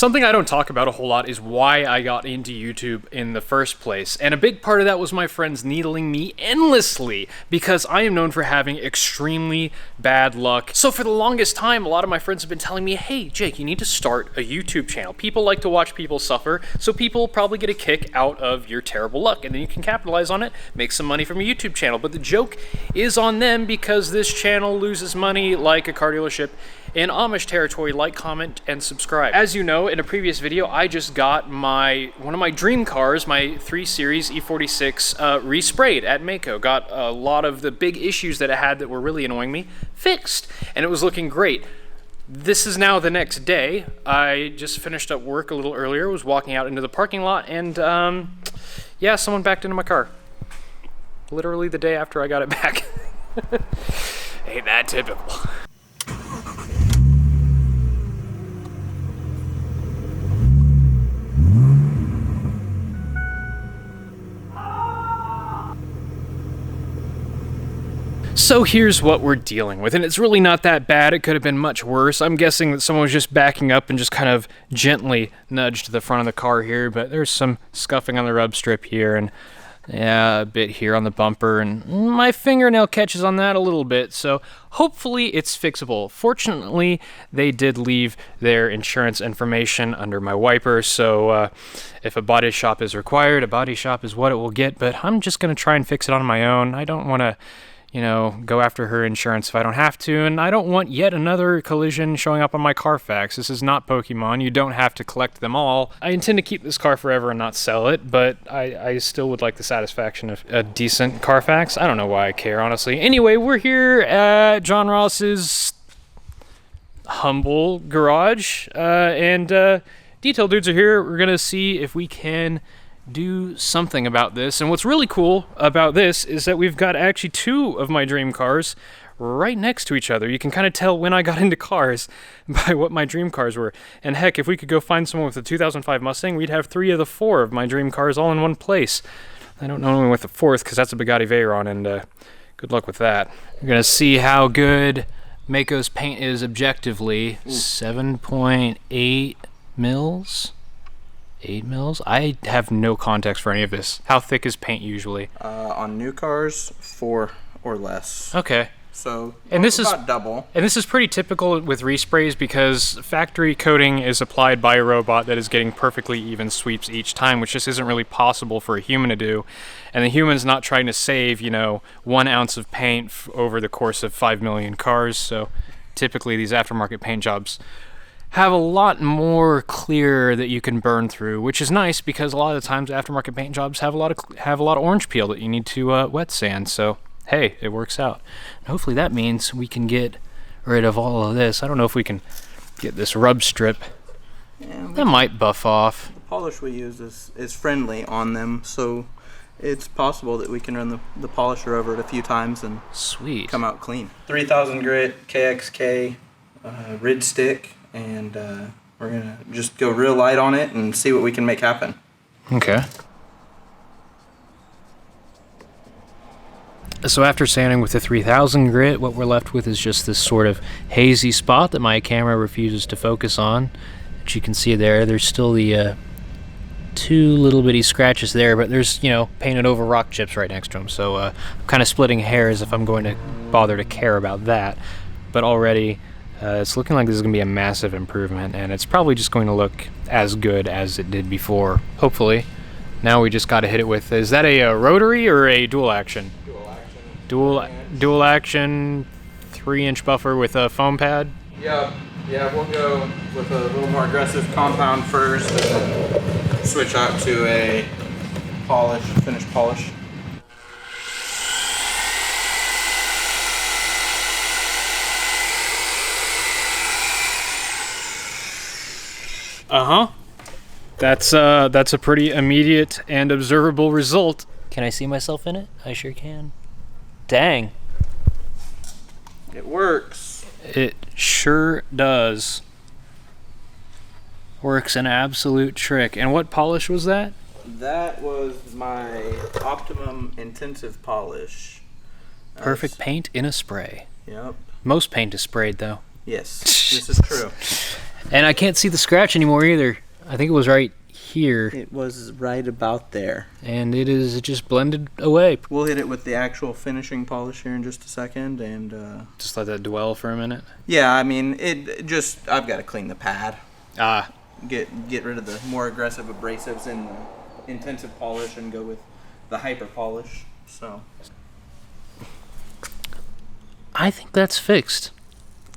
Something I don't talk about a whole lot is why I got into YouTube in the first place. And a big part of that was my friends needling me endlessly because I am known for having extremely bad luck. So for the longest time, a lot of my friends have been telling me, hey, Jake, you need to start a YouTube channel. People like to watch people suffer, so people probably get a kick out of your terrible luck. And then you can capitalize on it, make some money from a YouTube channel. But the joke is on them because this channel loses money like a car dealership in Amish territory. Like, comment, and subscribe. As you know, in a previous video, I just got one of my dream cars, my 3 Series E46, resprayed at Mako. Got a lot of the big issues that it had that were really annoying me fixed, and it was looking great. This is now the next day. I just finished up work a little earlier, was walking out into the parking lot, and yeah, someone backed into my car. Literally the day after I got it back. Ain't that typical? So here's what we're dealing with, and it's really not that bad. It could have been much worse. I'm guessing that someone was just backing up and just kind of gently nudged the front of the car here, but there's some scuffing on the rub strip here, and yeah, a bit here on the bumper, and my fingernail catches on that a little bit, so hopefully it's fixable. Fortunately, they did leave their insurance information under my wiper, so if a body shop is required, a body shop is what it will get, but I'm just going to try and fix it on my own. I don't want to, you know, go after her insurance if I don't have to, and I don't want yet another collision showing up on my Carfax. This is not Pokemon. You don't have to collect them all. I intend to keep this car forever and not sell it, but I still would like the satisfaction of a decent Carfax. I don't know why I care, honestly. Anyway, we're here at John Ross's humble garage, and detail dudes are here. We're gonna see if we can do something about this. And what's really cool about this is that we've got actually 2 of my dream cars right next to each other. You can kind of tell when I got into cars by what my dream cars were. And heck, if we could go find someone with a 2005 Mustang, we'd have 3 of the 4 of my dream cars all in one place. I don't know anyone with the 4th because that's a Bugatti Veyron, and good luck with that. We're gonna see how good Mako's paint is objectively. 7.8 mils. 8 mils? I have no context for any of this. How thick is paint usually? On new cars, 4 or less. Okay. So, and this about double. And this is pretty typical with resprays because factory coating is applied by a robot that is getting perfectly even sweeps each time, which just isn't really possible for a human to do. And the human's not trying to save, 1 ounce of paint over the course of 5 million cars. So typically these aftermarket paint jobs have a lot more clear that you can burn through, which is nice because a lot of the times aftermarket paint jobs have a lot of orange peel that you need to wet sand. So hey, it works out. And hopefully that means we can get rid of all of this. I don't know if we can get this rub strip. Yeah, that might buff off. The polish we use is friendly on them, so it's possible that we can run the polisher over it a few times and sweet come out clean. 3000 grit KXK rid stick. And we're going to just go real light on it and see what we can make happen. Okay. So after sanding with the 3000 grit, what we're left with is just this sort of hazy spot that my camera refuses to focus on. As you can see there's still the 2 little bitty scratches there, but there's, painted over rock chips right next to them. So I'm kind of splitting hairs if I'm going to bother to care about that. But already it's looking like this is going to be a massive improvement, and it's probably just going to look as good as it did before, hopefully. Now we just got to hit it with, is that a rotary or a dual action? Dual action. Dual action, 3-inch buffer with a foam pad? Yeah, we'll go with a little more aggressive compound first, and then switch out to a finished polish. Uh-huh. That's a pretty immediate and observable result. Can I see myself in it? I sure can. Dang. It works. It sure does. Works an absolute trick. And what polish was that? That was my Optimum Intensive Polish. Perfect paint in a spray. Yep. Most paint is sprayed, though. Yes, this is true. And I can't see the scratch anymore either. I think it was right here. It was right about there. And it is just blended away. We'll hit it with the actual finishing polish here in just a second, and Just let that dwell for a minute. yeah, I mean, it just, I've got to clean the pad. Ah. Get rid of the more aggressive abrasives in the intensive polish and go with the hyper polish. So I think that's fixed.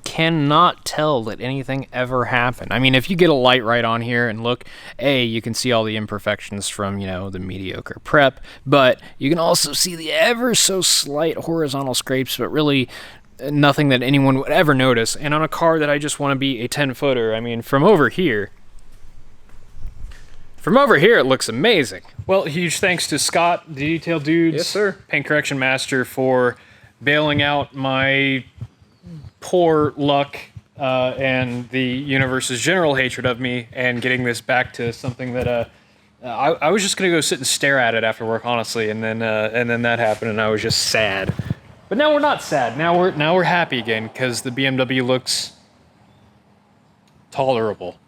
Cannot tell that anything ever happened. I mean, if you get a light right on here and look, you can see all the imperfections from, the mediocre prep, but you can also see the ever so slight horizontal scrapes, but really nothing that anyone would ever notice. And on a car that I just want to be a 10-footer, I mean, from over here, it looks amazing. Well, huge thanks to Scott, the Detail Dudes, yes, sir, Paint Correction Master, for bailing out my poor luck and the universe's general hatred of me and getting this back to something that I was just gonna go sit and stare at it after work, honestly, and then that happened and I was just sad. But now we're not sad. Now we're happy again because the BMW looks tolerable.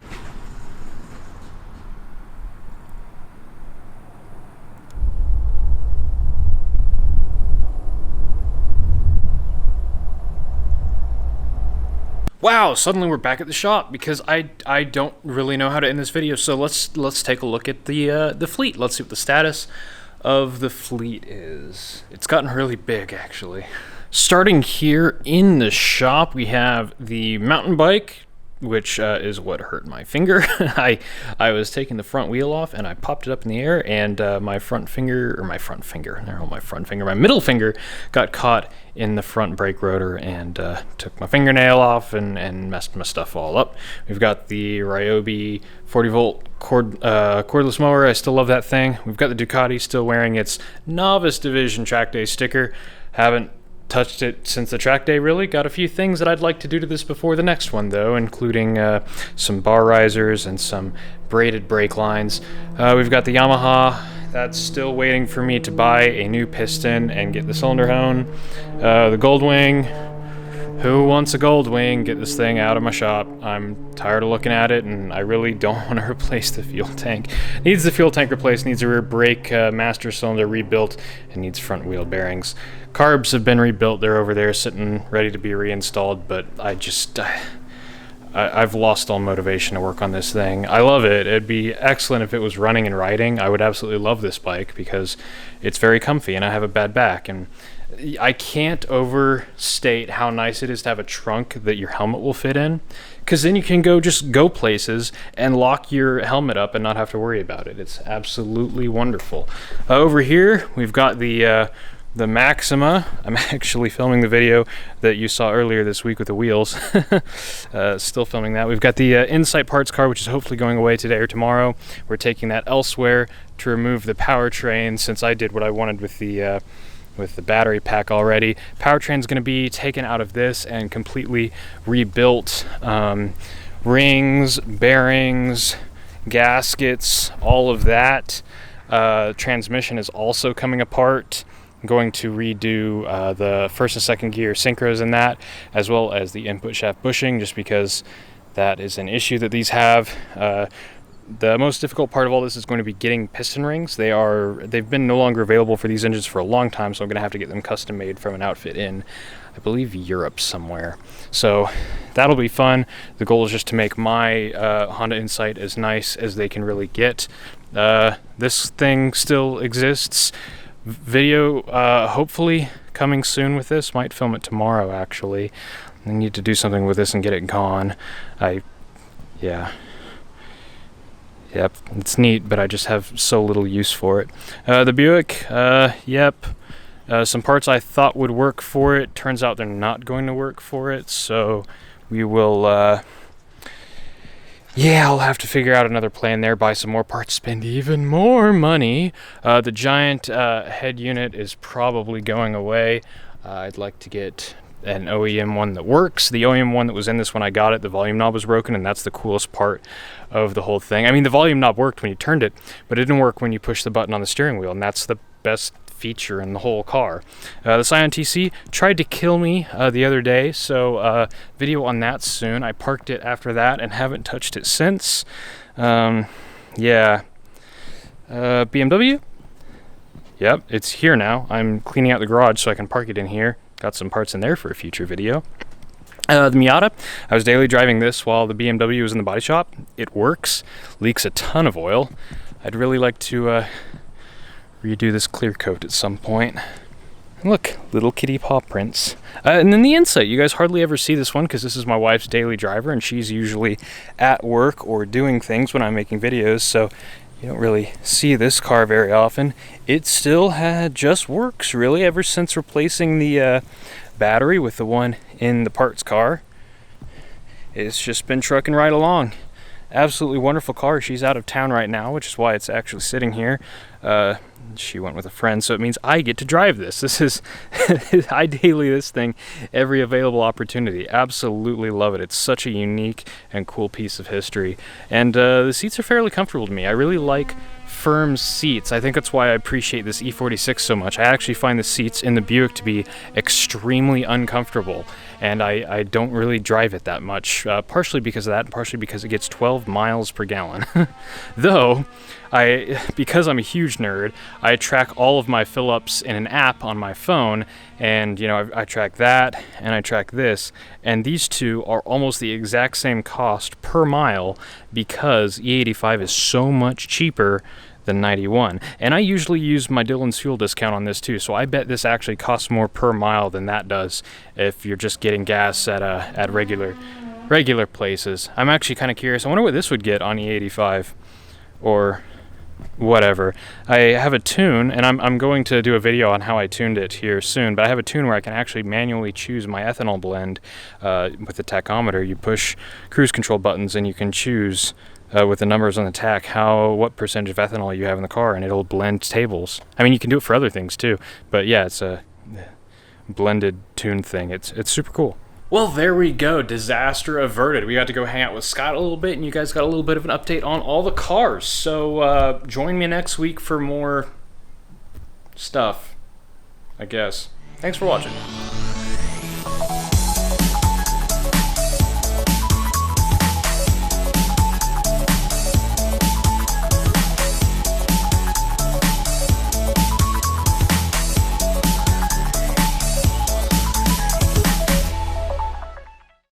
Wow, suddenly we're back at the shop because I don't really know how to end this video, so let's take a look at the fleet. Let's see what the status of the fleet is. It's gotten really big, actually. Starting here in the shop, we have the mountain bike, which is what hurt my finger. I was taking the front wheel off and I popped it up in the air, and my middle finger got caught in the front brake rotor and took my fingernail off and messed my stuff all up. We've got the Ryobi 40-volt cordless mower. I still love that thing. We've got the Ducati still wearing its Novice Division Track Day sticker. Haven't touched it since the track day, really. Got a few things that I'd like to do to this before the next one, though, including some bar risers and some braided brake lines. We've got the Yamaha. That's still waiting for me to buy a new piston and get the cylinder hone. The Goldwing. Who wants a Goldwing? Get this thing out of my shop. I'm tired of looking at it, and I really don't want to replace the fuel tank. Needs the fuel tank replaced, needs a rear brake master cylinder rebuilt, and needs front wheel bearings. Carbs have been rebuilt. They're over there sitting ready to be reinstalled, but I've lost all motivation to work on this thing. I love it. It'd be excellent if it was running and riding. I would absolutely love this bike because it's very comfy and I have a bad back, and I can't overstate how nice it is to have a trunk that your helmet will fit in, because then you can go places and lock your helmet up and not have to worry about it. It's absolutely wonderful. Over here we've got the Maxima. I'm actually filming the video that you saw earlier this week with the wheels. Still filming that. We've got the Insight parts car, which is hopefully going away today or tomorrow. We're taking that elsewhere to remove the powertrain, since I did what I wanted with the battery pack already. Powertrain's going to be taken out of this and completely rebuilt. Rings, bearings, gaskets, all of that. Transmission is also coming apart. I'm going to redo the first and second gear synchros in that, as well as the input shaft bushing, just because that is an issue that these have. The most difficult part of all this is going to be getting piston rings. They've been no longer available for these engines for a long time, so I'm going to have to get them custom made from an outfit in, I believe, Europe somewhere. So that'll be fun. The goal is just to make my Honda Insight as nice as they can really get. This thing still exists. Video hopefully coming soon with this. Might film it tomorrow, actually. I need to do something with this and get it gone. Yep, it's neat, but I just have so little use for it. The Buick, some parts I thought would work for it. Turns out they're not going to work for it, so we will, I'll have to figure out another plan there, buy some more parts, spend even more money. The Giant head unit is probably going away. I'd like to get an OEM one that works. The OEM one that was in this when I got it, the volume knob was broken, and that's the coolest part of the whole thing. I mean, the volume knob worked when you turned it, but it didn't work when you pushed the button on the steering wheel, and that's the best feature in the whole car. The Scion TC tried to kill me the other day, so video on that soon. I parked it after that and haven't touched it since. Yeah. BMW? Yep, it's here now. I'm cleaning out the garage so I can park it in here. Got some parts in there for a future video. The Miata, I was daily driving this while the BMW was in the body shop. It works, leaks a ton of oil. I'd really like to redo this clear coat at some point. Look, little kitty paw prints. And then the Insight, you guys hardly ever see this one because this is my wife's daily driver and she's usually at work or doing things when I'm making videos, so you don't really see this car very often. It still just works, really, ever since replacing the battery with the one in the parts car. It's just been trucking right along. Absolutely wonderful car. She's out of town right now, which is why it's actually sitting here. She went with a friend, so it means I get to drive this. This is, I daily this thing every available opportunity. Absolutely love it. It's such a unique and cool piece of history. And the seats are fairly comfortable to me. I really like firm seats. I think that's why I appreciate this E46 so much. I actually find the seats in the Buick to be extremely uncomfortable, and I don't really drive it that much, partially because of that, and partially because it gets 12 miles per gallon. Though, because I'm a huge nerd, I track all of my fill-ups in an app on my phone, and I track that, and I track this, and these two are almost the exact same cost per mile because E85 is so much cheaper than 91. And I usually use my Dillon's fuel discount on this too, so I bet this actually costs more per mile than that does if you're just getting gas at regular places. I'm actually kind of curious. I wonder what this would get on E85 or whatever. I have a tune, and I'm going to do a video on how I tuned it here soon, but I have a tune where I can actually manually choose my ethanol blend with the tachometer. You push cruise control buttons and you can choose with the numbers on the tach what percentage of ethanol you have in the car, and it'll blend tables. I mean, you can do it for other things too, but yeah, it's a blended tune thing. It's super cool. Well, there we go. Disaster averted. We got to go hang out with Scott a little bit, and you guys got a little bit of an update on all the cars. So join me next week for more stuff, I guess. Thanks for watching.